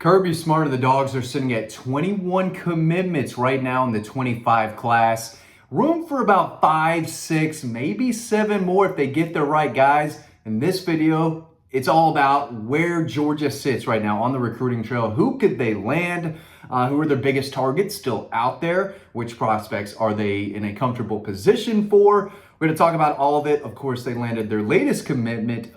Kirby Smart and the Dogs are sitting at 21 commitments right now in the 25 class. Room for about 5, 6, maybe 7 more if they get the right guys. In this video, it's all about where Georgia sits right now on the recruiting trail. Who could they land? Who are their biggest targets still out there? Which prospects are they in a comfortable position for? We're going to talk about all of it. Of course, they landed their latest commitment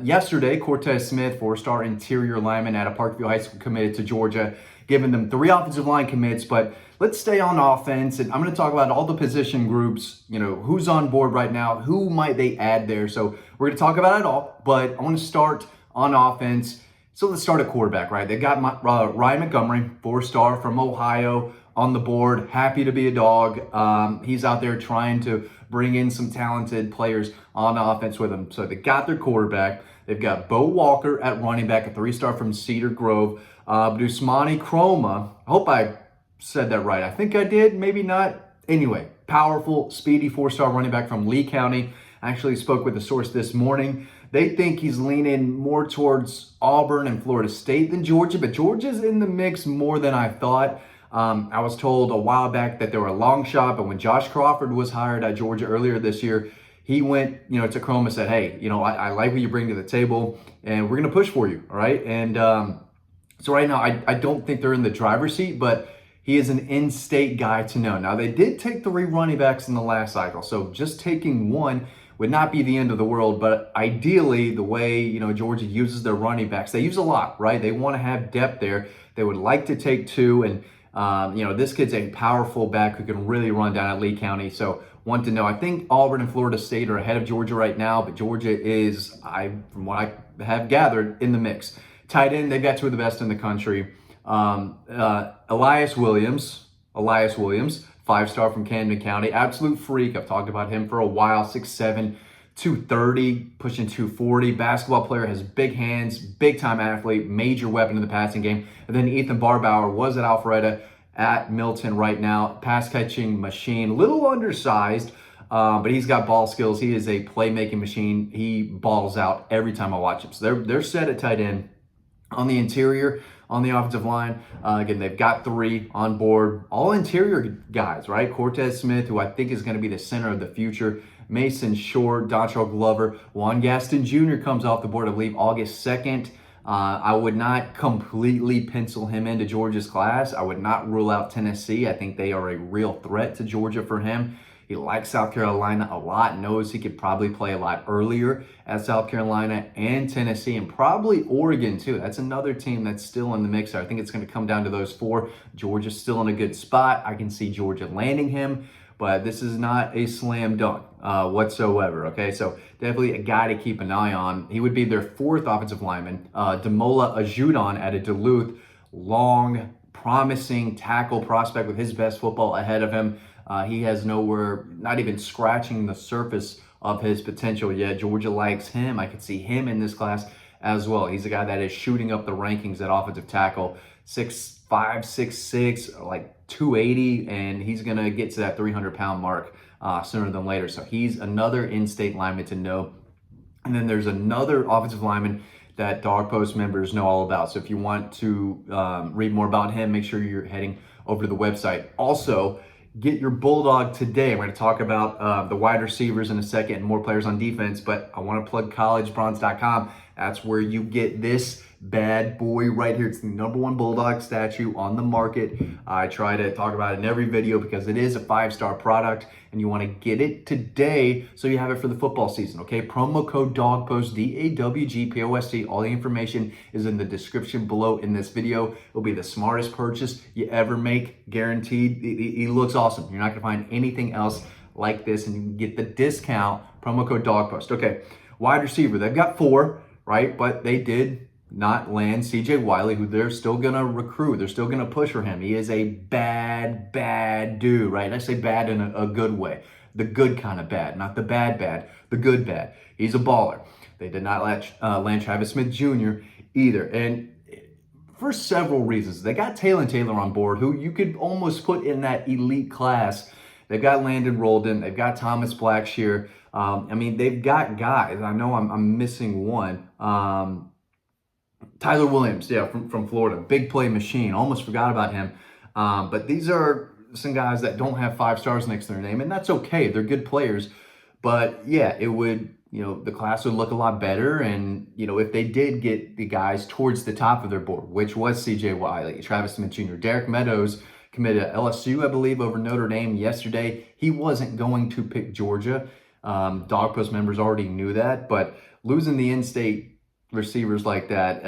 yesterday. Cortez Smith, 4-star interior lineman out of Parkview High School, committed to Georgia, giving them 3 offensive line commits. But let's stay on offense, and I'm going to talk about all the position groups, who's on board right now, who might they add there. So we're going to talk about it all, but I want to start on offense. So let's start at quarterback, right? They got Ryan Montgomery, 4-star from Ohio, on the board. Happy to be a Dog. He's out there trying to bring in some talented players on offense with him. So they got their quarterback. They've got Bo Walker at running back, a 3-star from Cedar Grove. Dusmani Chroma, I hope I said that right. I think I did, maybe not. Anyway, powerful, speedy 4-star running back from Lee County. I actually spoke with a source this morning. They think he's leaning more towards Auburn and Florida State than Georgia, but Georgia's in the mix more than I thought. I was told a while back that they were a long shot, but when Josh Crawford was hired at Georgia earlier this year, he went, to Chrome and said, hey, I like what you bring to the table, and we're going to push for you, all right? And so right now, I don't think they're in the driver's seat, but he is an in-state guy to know. Now, they did take 3 running backs in the last cycle, so just taking one would not be the end of the world, but ideally, the way, Georgia uses their running backs, they use a lot, right? They want to have depth there. They would like to take 2, and this kid's a powerful back who can really run down at Lee County. So want to know, I think Auburn and Florida State are ahead of Georgia right now, but Georgia is, from what I have gathered, in the mix. Tight end, they've got 2 of the best in the country. Elias Williams, 5-star from Camden County, absolute freak. I've talked about him for a while, 6'7", 230, pushing 240. Basketball player, has big hands, big time athlete, major weapon in the passing game. And then Ethan Barbauer was at Alpharetta, at Milton right now, pass catching machine, a little undersized, but he's got ball skills. He is a playmaking machine. He balls out every time I watch him. So they're set at tight end. On the interior, on the offensive line, again, they've got 3 on board, all interior guys, right? Cortez Smith, who I think is going to be the center of the future. Mason Short, Dontrell Glover, Juan Gaston Jr. comes off the board, I believe, August 2nd. I would not completely pencil him into Georgia's class. I would not rule out Tennessee. I think they are a real threat to Georgia for him. He likes South Carolina a lot, knows he could probably play a lot earlier at South Carolina and Tennessee, and probably Oregon too. That's another team that's still in the mix. I think it's going to come down to those 4. Georgia's still in a good spot. I can see Georgia landing him, but this is not a slam dunk whatsoever, okay? So definitely a guy to keep an eye on. He would be their 4th offensive lineman. Demola Ajudon out of Duluth, long, promising tackle prospect with his best football ahead of him. He has nowhere, not even scratching the surface of his potential yet. Georgia likes him. I could see him in this class as well. He's a guy that is shooting up the rankings at offensive tackle, 6'5", 6'6", like 280, and he's going to get to that 300-pound mark sooner than later. So he's another in-state lineman to know. And then there's another offensive lineman that Dawg Post members know all about. So if you want to read more about him, make sure you're heading over to the website. Also, get your Bulldog today. We're going to talk about the wide receivers in a second and more players on defense, but I want to plug collegebronze.com. That's where you get this bad boy right here. It's the #1 Bulldog statue on the market. I try to talk about it in every video because it is a 5-star product and you want to get it today so you have it for the football season, okay? Promo code DAWGPOST, DAWGPOST. All the information is in the description below in this video. It'll be the smartest purchase you ever make, guaranteed. He looks awesome. You're not going to find anything else like this, and you can get the discount, promo code DAWGPOST. Okay, wide receiver, they've got 4, right? But they did not land C.J. Wiley, who they're still going to recruit. They're still going to push for him. He is a bad dude, right? I say bad in a good way. The good kind of bad, not the bad, the good bad. He's a baller. They did not land Travis Smith Jr. either. And for several reasons. They got Taylor on board, who you could almost put in that elite class. They've got Landon Rolden. They've got Thomas Blackshear. They've got guys. I know I'm missing one. Tyler Williams, yeah, from Florida, big play machine. Almost forgot about him. But these are some guys that don't have 5 stars next to their name, and that's okay. They're good players. But yeah, it would, the class would look a lot better. And, if they did get the guys towards the top of their board, which was CJ Wiley, Travis Smith Jr., Derek Meadows committed to LSU, I believe, over Notre Dame yesterday. He wasn't going to pick Georgia. Dawg Post members already knew that, but losing the in-state receivers like that,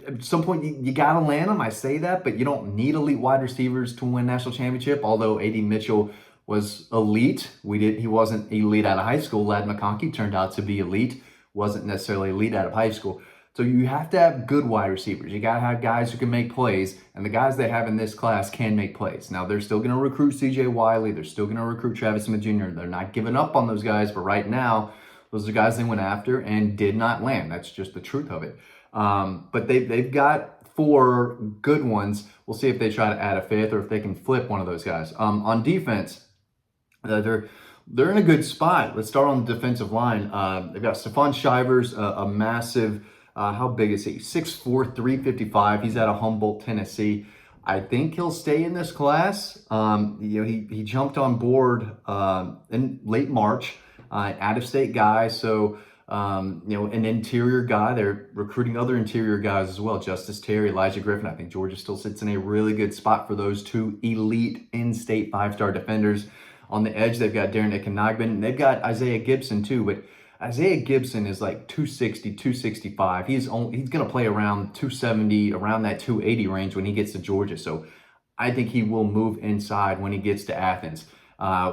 at some point you got to land them. I say that, but you don't need elite wide receivers to win national championship. Although A.D. Mitchell was elite, he wasn't elite out of high school. Ladd McConkey turned out to be elite, wasn't necessarily elite out of high school. So you have to have good wide receivers. You got to have guys who can make plays, and the guys they have in this class can make plays. Now, they're still going to recruit C.J. Wiley. They're still going to recruit Travis Smith Jr. They're not giving up on those guys, but right now, those are guys they went after and did not land. That's just the truth of it. But they've got 4 good ones. We'll see if they try to add a 5th or if they can flip one of those guys. On defense, they're in a good spot. Let's start on the defensive line. They've got Stephon Shivers, a massive, how big is he? 6'4", 355. He's out of Humboldt, Tennessee. I think he'll stay in this class. He jumped on board in late March, out-of-state guy. So, an interior guy. They're recruiting other interior guys as well. Justice Terry, Elijah Griffin. I think Georgia still sits in a really good spot for those 2 elite in-state 5-star defenders. On the edge, they've got Darren Ekenagben. They've got Isaiah Gibson too, but Isaiah Gibson is like 260, 265. He's going to play around 270, around that 280 range when he gets to Georgia. So I think he will move inside when he gets to Athens,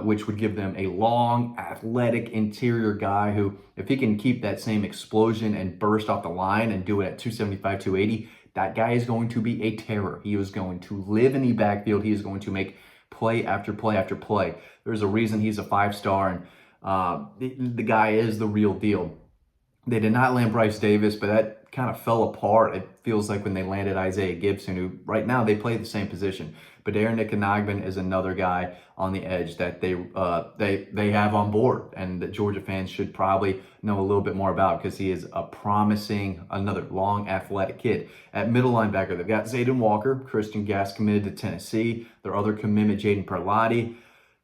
which would give them a long, athletic interior guy who, if he can keep that same explosion and burst off the line and do it at 275, 280, that guy is going to be a terror. He is going to live in the backfield. He is going to make play after play after play. There's a reason he's a 5-star, and the guy is the real deal. They did not land Bryce Davis, but that kind of fell apart. It feels like when they landed Isaiah Gibson, who right now they play the same position. But Darren Ekenagben is another guy on the edge that they have on board, and that Georgia fans should probably know a little bit more about, because he is a promising, another long, athletic kid. At middle linebacker, they've got Zayden Walker, Christian Gass committed to Tennessee. Their other commitment, Jaden Perlotti,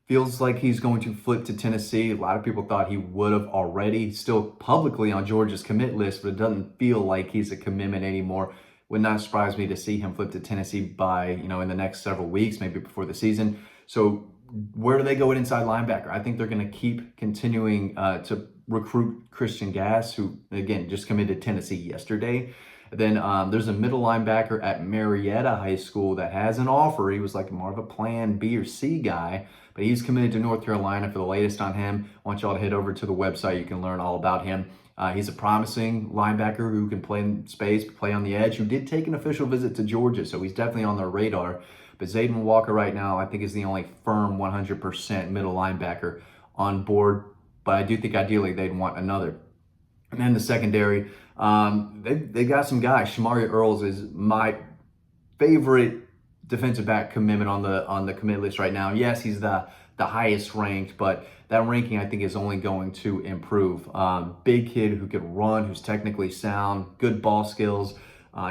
feels like he's going to flip to Tennessee. A lot of people thought he would have already, still publicly on Georgia's commit list, but it doesn't feel like he's a commitment anymore. Would not surprise me to see him flip to Tennessee by, in the next several weeks, maybe before the season. So where do they go at inside linebacker? I think they're going to keep continuing to recruit Christian Gass, who, again, just committed to Tennessee yesterday. Then there's a middle linebacker at Marietta High School that has an offer. He was like more of a plan B or C guy, but he's committed to North Carolina. For the latest on him, I want y'all to head over to the website. You can learn all about him. He's a promising linebacker who can play in space, play on the edge, who did take an official visit to Georgia, so he's definitely on their radar. But Zayden Walker right now, I think, is the only firm 100% middle linebacker on board. But I do think ideally they'd want another. And then the secondary, they got some guys. Shamari Earls is my favorite defensive back commitment on the commit list right now. Yes, he's the highest ranked, but that ranking I think is only going to improve. Big kid who can run, who's technically sound, good ball skills,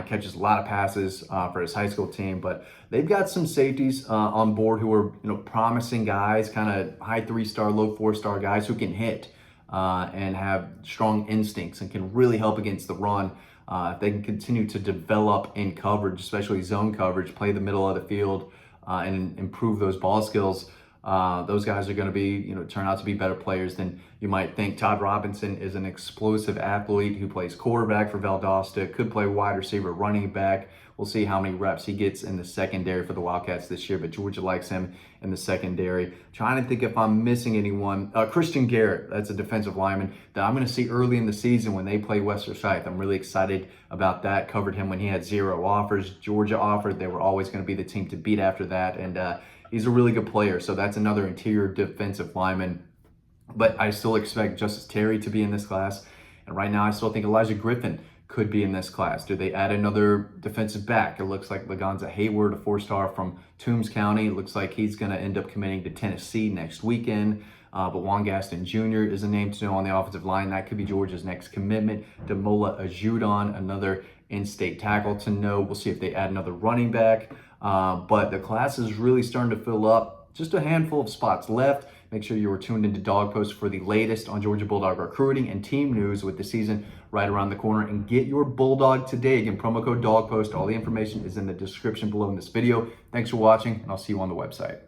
catches a lot of passes for his high school team. But they've got some safeties on board who are promising guys, kind of high 3-star, low 4-star guys who can hit and have strong instincts and can really help against the run. If they can continue to develop in coverage, especially zone coverage, play the middle of the field, and improve those ball skills, those guys are going to be, turn out to be better players than you might think. Todd Robinson is an explosive athlete who plays quarterback for Valdosta, could play wide receiver, running back. We'll see how many reps he gets in the secondary for the Wildcats this year, but Georgia likes him in the secondary. Trying to think if I'm missing anyone. Christian Garrett, that's a defensive lineman that I'm going to see early in the season when they play West Forsyth. I'm really excited about that. Covered him when he had 0 offers. Georgia offered. They were always going to be the team to beat after that, and he's a really good player. So that's another interior defensive lineman. But I still expect Justice Terry to be in this class. And right now, I still think Elijah Griffin could be in this class. Do they add another defensive back? It looks like Lagonza Hayward, a 4-star from Toombs County. It looks like he's going to end up committing to Tennessee next weekend. But Juan Gaston Jr. is a name to know on the offensive line. That could be Georgia's next commitment. Demola Ajudon, another in-state tackle to know. We'll see if they add another running back. But the class is really starting to fill up. Just a handful of spots left. Make sure you are tuned into Dawg Post for the latest on Georgia Bulldog recruiting and team news with the season right around the corner. And get your Bulldog today. Again, promo code Dawg Post. All the information is in the description below in this video. Thanks for watching, and I'll see you on the website.